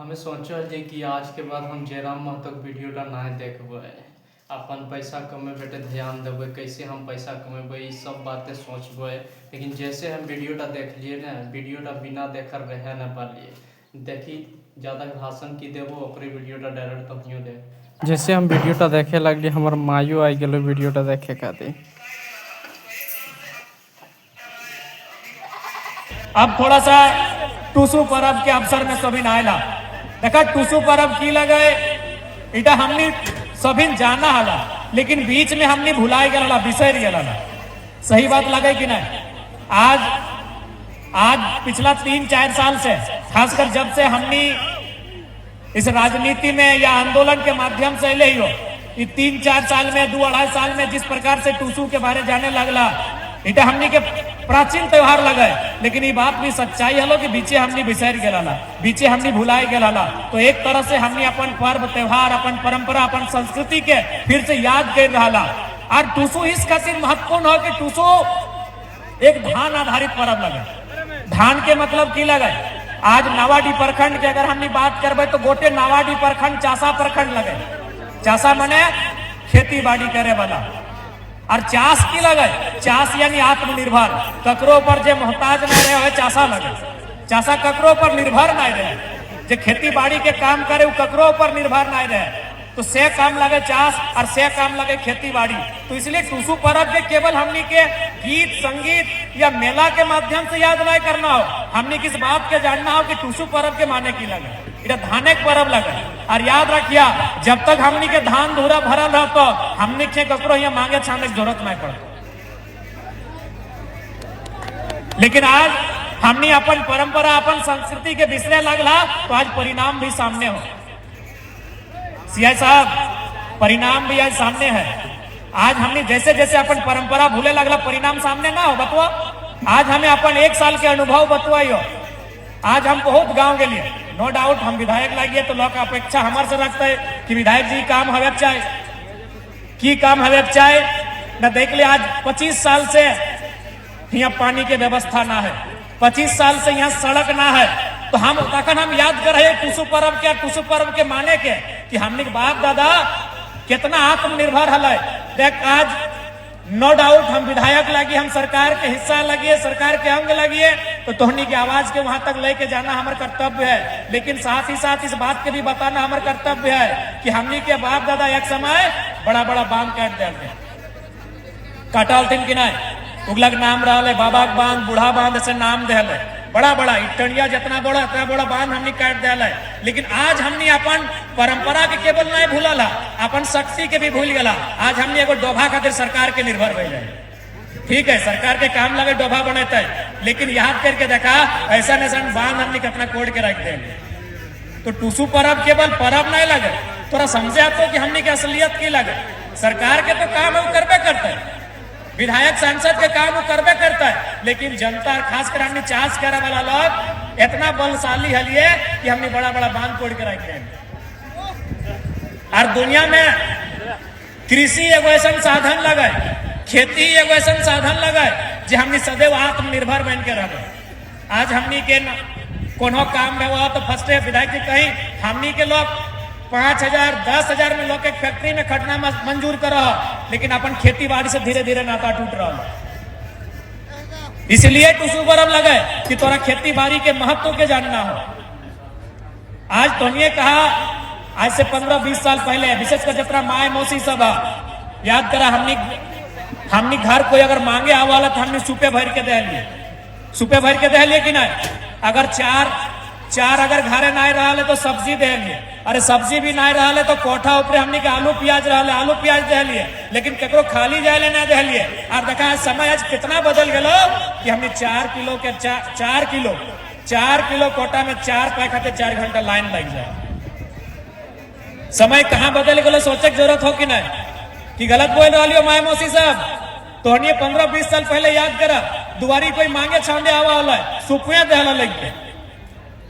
हमें सोचल जे कि आज के बाद हम जयराम महतो वीडियो ना देखबै, अपन पैसा कमेबे पे ध्यान देबै, कैसे हम पैसा कमेबै ये सब बातें सोचबै। लेकिन जैसे हम वीडियो देखलिए ना, वीडियो बिना देखल रह ना पालिए। देखी ज़्यादा भाषण की देबो ओकरे वीडियो डायरेक्ट तभियो दे। जैसे हम वीडियो देखे लगलिए, हमार मायो आई गेलो वीडियो देखे खातिर। अब थोड़ा सा टूसू पर्व के अवसर में सभी आयला देखा टूसू पर्व की लगे इटा हमने सभी जाना हला, लेकिन बीच में हमने भुलाए गला, बिसर गला। सही बात लगे कि नहीं? आज पिछला 3-4 साल से, खासकर जब से हमने इस राजनीति में या आंदोलन के माध्यम से ले हो, 3-4 साल में 2-2.5 साल में जिस प्रकार से टूसू के बारे जाने लगला, इटा हमने के प्राचीन त्योहार लगे। लेकिन ये बात भी सच्चाई हलो कि बीचे हमने बिसर गला, बीचे हमने भुलाए गला। तो एक तरह से हमने अपन पर्व त्योहार, अपन परंपरा, अपन संस्कृति के फिर से याद कर रहा। और टूसू इस खातिर महत्वपूर्ण हो कि टूसू एक धान आधारित पर्व लगे। धान के मतलब की लगे, आज नावाडी प्रखंड की अगर हमने बात करबे तो गोटे नावाडी प्रखंड चासा प्रखंड लगे। चासा मने खेती बाड़ी करे वाला, और चास की लगे, चास यानी आत्मनिर्भर, ककरो पर जे मोहताज न रहे चासा लगे। चासा ककरो पर निर्भर नहीं रहे, जे खेती बाड़ी के काम करे वो ककरो पर निर्भर नहीं रहे। तो से काम लगे चास और से काम लगे खेती बाड़ी। तो इसलिए टूसू पर्व के केवल हमनी के गीत संगीत या मेला के माध्यम से याद नहीं करना हो, हमने किस बात के जानना हो कि टूसू पर्व के माने की लगे, इधर धाने के पर्व लगे। और याद रखिया, जब तक हमनी के धान धूरा भरल रह तो हमनी के ककरो यहाँ मांगे छाने की जरूरत नहीं पड़ती। लेकिन आज हमने अपन परंपरा, अपन संस्कृति के बिसरे लगला, तो आज परिणाम भी सामने हो। सीआई साहब, परिणाम भी आज सामने है। आज हमने जैसे जैसे अपन परंपरा भूले लगला, परिणाम सामने ना हो बतवा। आज हमें अपन 1 साल के अनुभव बतवाइयो। आज हम बहुत गांव के लिए, नो डाउट हम विधायक लगिए तो लोग अपेक्षा हमारे से रखते है कि विधायक जी काम हवे चाहे की काम हवे चाहे न। देख ले, आज 25 साल से यहाँ पानी के व्यवस्था ना है, 25 साल से यहाँ सड़क ना है। तो हम तखन हम याद कर रहे टूसू पर्व के, टूसू पर्व के माने के कि हमने बाप दादा कितना आत्मनिर्भर हल। देख आज नो डाउट हम विधायक लगी, हम सरकार के हिस्सा लगिए, सरकार के अंग लगिए, तो तोहनी की आवाज के वहां तक लेके जाना हमारा कर्तव्य है। लेकिन साथ ही साथ इस बात के भी बताना हमारा कर्तव्य है कि हमनी के बाप दादा एक समय बड़ा बड़ा बांध काट दे काटल थी कि नहीं, उगलक नाम रहा बाबा के बांध, बूढ़ा बांध ऐसे नाम दे बड़ा बड़ा इटनिया जितना बड़ा इतना बड़ा बांध हमने काट दिया। लेकिन आज हमने अपन परंपरा के केवल नहीं भूलला, अपन शक्ति के भी भूल गला। आज हमने एगो डोभा खातिर सरकार के निर्भर हो जाए। ठीक है, सरकार के काम लगे डोभा बनता है, लेकिन याद करके देखा ऐसा ऐसा बांध हमने कितना कोड के रख दे। तो टूसू पर्व केवल पर्व नहीं लगे, थोड़ा समझे तो कि हमने की असलियत की लगे। सरकार के तो काम है वो करबे करता है, विधायक सांसद के काम वो करबे करता है, लेकिन जनता खासकर हमने चास करे वाला लोग इतना बलशाली हलिए कि हमने बड़ा बड़ा बांध तोड़ के रख दिए। और दुनिया में कृषि एगो ऐसा साधन लगे, खेती एगो ऐसा साधन लगे जो हमने सदैव आत्मनिर्भर बन के रहे। आज हमने के कोनो काम में हुआ तो फर्स्ट विधायक जी कहीं हमने के लोग 5,000 10,000 में लोग एक फैक्ट्री में खटना मंजूर कर, लेकिन अपन खेती बाड़ी से धीरे धीरे नाता टूट रहा। इसलिए टूसू पर्व लगे कि तोरा खेती बाड़ी के महत्व के जानना हो। आज तोनिए कहा, आज से 15-20 साल पहले विशेषकर जितना माए मौसी सब याद करा, हमने घर कोई अगर मांगे आवाला तो हमने सुपे भर के दे लिए, सुपे भर के दे लिए कि नहीं। अगर चार अगर घरे नहीं रहा तो सब्जी दे लिए, अरे सब्जी भी नहीं रहा तो कोठा ऊपर हमने के आलू प्याज रहा, आलू प्याज दे लिए, लेकिन केकरो खाली जाए नहीं दे लिए। और देखा समय आज कितना बदल गया कि हमने 4 किलो के 4 किलो कोटा में 4 पैक खाते 4 घंटा लाइन लग जाए। समय कहाँ बदल गया सोचे की जरूरत हो कि नहीं, कि गलत बोल रही हो माए मौसी साहब। तो 15-20 साल पहले याद करा, दुआरी कोई मांगे छांडे आवा वाला सुपे दहला लग गए।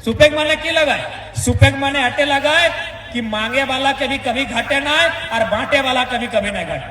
सुपेग माने की लगाए, सुपेग माने हटे लगाए कि मांगे वाला के भी कभी घटे ना और बांटे वाला कभी कभी नहीं घटे।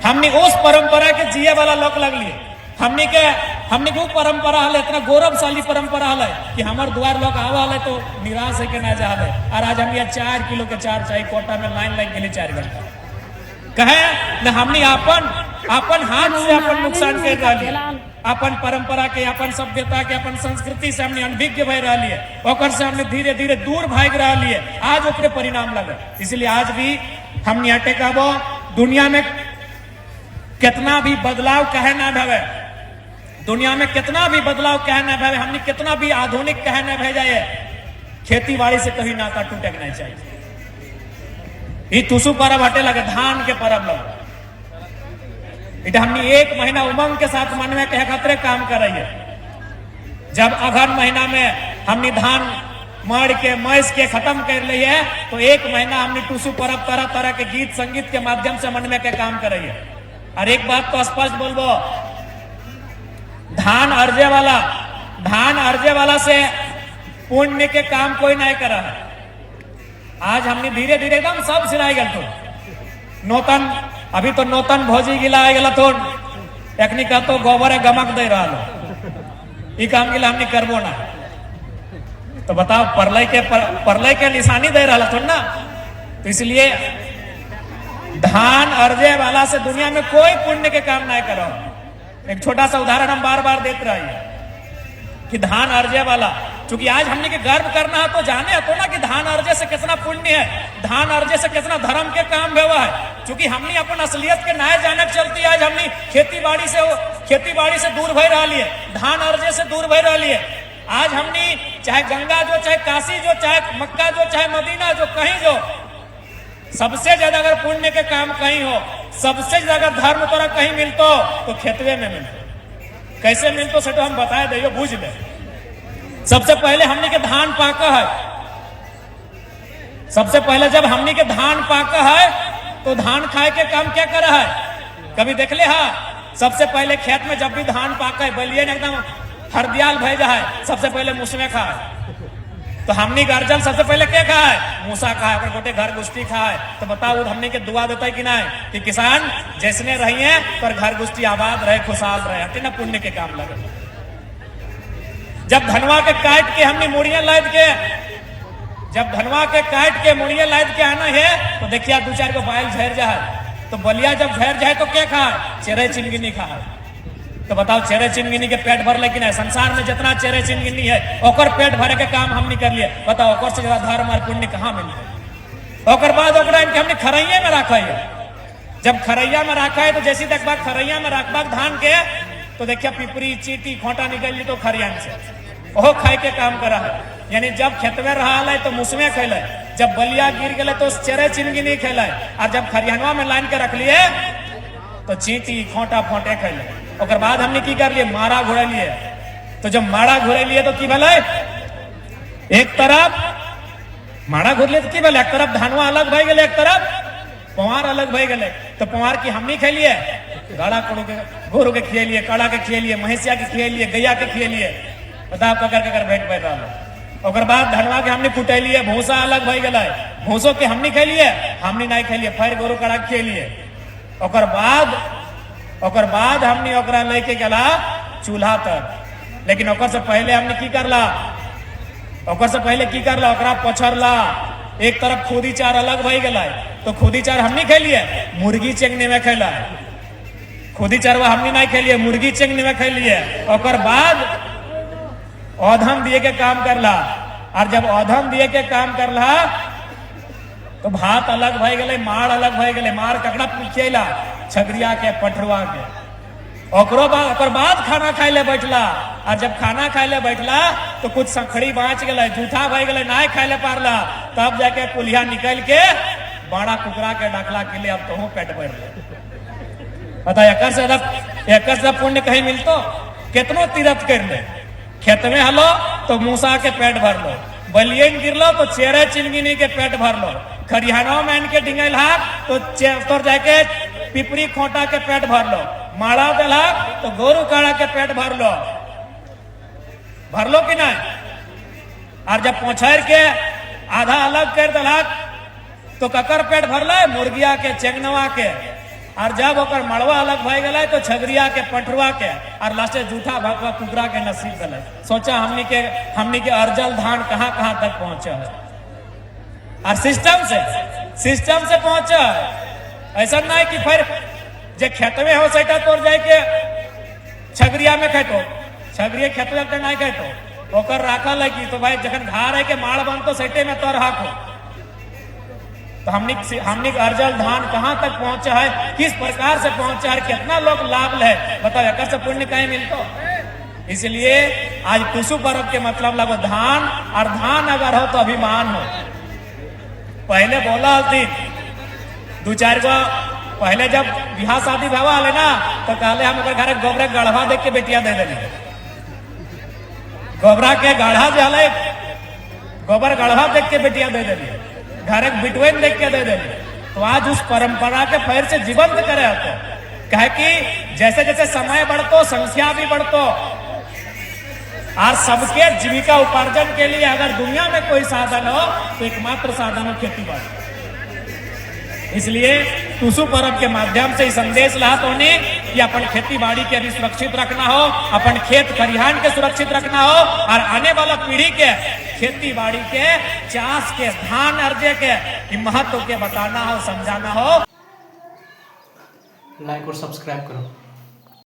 हमने उस परंपरा के जिए वाला लोग लग लिए, हमने के हमने को परंपरा है, इतना गौरवशाली परंपरा है कि हमारे द्वार लोग आवा है तो निराश है के ना जा है। और आज हम यहाँ 4 किलो के 4 चाय कोटा में लाइन लग गए 4 घंटा कहे न हमने अपन हाथ से अपन नुकसान कर रहा है, अपन परंपरा के, अपन सभ्यता के, अपन संस्कृति से हमने अनभिज्ञ भय रहा है, ओकर से हमने धीरे धीरे दूर भाग रहा है। आज ओकरे परिणाम लगे। इसलिए आज भी हमने अटेकाबो दुनिया में कितना भी बदलाव कहे ना भवे, दुनिया में कितना भी बदलाव कहे ना भवे, हमने कितना भी आधुनिक कहे ना भे जाए, खेती बाड़ी से कभी नाता टूटे नहीं चाहिए। ये तुसु परब हटे लगे, धान के परब लगे, इटा हमने 1 महीना उमंग के साथ मनवे के खतरे काम कर रही है। जब अगहन महीना में हमने धान मार के मैस के खत्म कर ली है तो 1 महीना हमने टूसू परब तरह तरह के गीत संगीत के माध्यम से मनवे के काम कर रही है। और एक बात तो स्पष्ट बोलबो, धान अर्जे वाला से पुण्य के काम कोई नहीं करा है। आज हमने धीरे धीरे एकदम सब सिलाई गल तो नौतन, अभी तो नौतन भोजी गिला गला तो एकनी का तो गोबर गमक दे रहा लो, ये काम गिला हमने करबो ना। तो बताओ परलय के निशानी दे रहा थोड़ा ना। तो इसलिए धान अर्जे वाला से दुनिया में कोई पुण्य के काम नहीं करो। एक छोटा सा उदाहरण हम बार बार देते रहिए कि धान अर्जे वाला, क्योंकि आज हमने के गर्व करना है तो जाने तो ना कि धान अर्जे से कितना पुण्य है, धान अर्जे से कितना धर्म के काम हुआ है। क्योंकि हमने अपन असलियत के नए जाने चलती आज हमने खेती बाड़ी से दूर भय रहा लिए, धान अर्जे से दूर भय रहा लिए। आज हमने चाहे गंगा जो, चाहे काशी जो, चाहे मक्का जो, चाहे मदीना जो, कहीं जो, सबसे ज्यादा अगर पुण्य के काम कहीं हो, सबसे ज्यादा धर्म तोरा कहीं मिलतो तो खेतवे में मिलतो। कैसे मिलतो से तो हम बताए दे, बूझ ले। सबसे पहले हमने के धान पाका है, सबसे पहले जब हमने के धान पाका है तो धान खाए के काम क्या करा है, कभी देख ले? हाँ, सबसे पहले खेत में जब भी धान पाका है बलिए एकदम हरदियाल भेजा है, सबसे पहले मुसमे खा है। तो हमने गार्जन सबसे पहले क्या खा है? मूसा खा है, गोटे घर गुष्टी खा है। तो बताओ हमने के दुआ देता है कि नहीं कि किसान जैसने रही है पर घर गुष्टी आबाद रहे, खुशहाल रहे, हटे ना पुण्य के काम लगे। जब धनवा के काट के हमने मुड़िया लाद के, जब धनवा के काट के मुड़िया लाद के आना है तो देखिए 2-4 को बाइल झेर जाए। तो बलिया जब झेर जाए तो क्या खा? चेरे चिनगिनी खा है। तो बताओ चेरे चिनगिनी के पेट भर लेकिन है? संसार में जितना चेरे चिनगिनी है ओकर पेट भरे के काम हमने कर लिए। बताओ ओकर से ज्यादा धर्म और पुण्य कहाँ मिले? ओकर बाद ओकरा हमने खरैया में रखा है। जब खरैया में रखा है तो जैसी तक बात खरैया में रखबाक धान के तो देखिए पिपरी चीटी खोटा निकल ली तो खरियान से ओहो खाए के काम करा है। यानी जब खेतवे रहा है तो मुसमे खेले, जब बलिया गिर गए तो चेरे चिनगिनी खेले, और जब खरियानवा में लाइन के रख लिए तो चीटी खोटा फोटे खेले। और बाद हमने की कर लिए? मारा घोड़े लिए। तो जब मारा घोड़े लिए तो की भले एक तरफ मारा घोड़ लिए तो की भले एक तरफ धानवा अलग भय गए, एक तरफ पवार अलग भय गए। तो पवार की हमने खेलिए, गाड़ा गोरू के खिए, कड़ा के खिए, महिषिया के खिए, गैया के खिए। बताओ ककर भेंट पै रहा। और बाद धनवा के हमने कुटेलिए, भूसा अलग भय गए, भूसो के हमने खेलिए, हमने नहीं खेलिए, फिर गोरू कड़ा खेलिए। ओकर बाद हमने ओकरा लेके गला चूल्हा तक। लेकिन ओकर से पहले हमने की करला? ओकरा पछरला। एक तरफ खुदी चार अलग भई गला तो खुदी चार हमने खेलिए, मुर्गी चेंगनी में खेला। खुदी चारवा हमने नहीं खेलिए, मुर्गी चेंगनी में खेलिए। ओकर बाद औधम दिए के काम करला। और जब औधम दिए के काम करला तो भात अलग भय गए, मार अलग भय गए। मार ककड़ा खियला? छगरिया के, पठरुआ के। ओकर बाद खाना खाए ले बैठला। और जब खाना खाए ले बैठला तो कुछ संखड़ी बाँच गए, जूठा भय गए, नहीं खाए ले पारला। तब जाके कुल्हिया निकल के बड़ा कुकरा के डाकला के लिए अब तो पेट भर ले। बता एक से पुण्य कहीं मिलतो? कितनो तीर्थ कर ले, खेत में हलो तो मूसा के पेट भर लो, बलियन गिरलो तो चेरे चिनगिनी के पेट भर लो, खरियाना में इनके डिंगल हाथ तो तोर जाके पिपरी खोटा के पेट भर लो, माड़ा देला तो गोरू काड़ा के पेट भर लो कि नहीं? और जब पोछर के आधा अलग कर दिला तो ककर पेट भर लो? मुर्गिया के, चेंगनवा के। और जब ओकर मड़वा अलग भय गए तो छगरिया के पटरुआ के और लास्टे जूठा भगवा कुकरा के नसीब गए। सोचा हमनी के अर्जल धान कहाँ कहाँ तक पहुंचे है और सिस्टम से पहुंचे है। ऐसा नहीं कि फिर जे खेतवे हो सैटा तोड़ जाए के छगरिया में खेतो, छगरिया खेतवे के नहीं खेतो ओकर राखल है कि तो भाई जखन घर है के माड़ बन तो सैटे में तोड़ हाको। तो हमनी अर्जल धान कहाँ तक पहुंचा है, किस प्रकार से पहुंचा है, कितना लोग लाभ ले बताओ, एक से पुण्य कहीं मिलतो। इसलिए आज टुसु पर्व के मतलब लगो धान, और धान अगर हो तो अभिमान हो। पहले बोला थी दो चार गो, पहले जब बिहार शादी भवा है ना तो कहले हम घर गोबरा गढ़वा देख के बेटिया दे देने, गोबरा के गढ़ा जले गोबर गढ़वा देख के बेटिया दे देने, घर एक बिटवेन देख के दे देने। तो आज उस परंपरा के फिर से जीवंत करे तो कहे कि जैसे जैसे समय बढ़तो संख्या भी बढ़तो और सबके जीविका उपार्जन के लिए अगर दुनिया में कोई साधन हो तो एकमात्र साधन हो खेती बाड़ी। इसलिए टुसु पर्व के माध्यम से संदेश लात होने कि अपन खेती बाड़ी के भी सुरक्षित रखना हो, अपन खेत खरिहान के सुरक्षित रखना हो और आने वाला पीढ़ी के खेती बाड़ी के चाष के धान अर्जे के महत्व के बताना हो, समझाना हो। लाइक और सब्सक्राइब करो।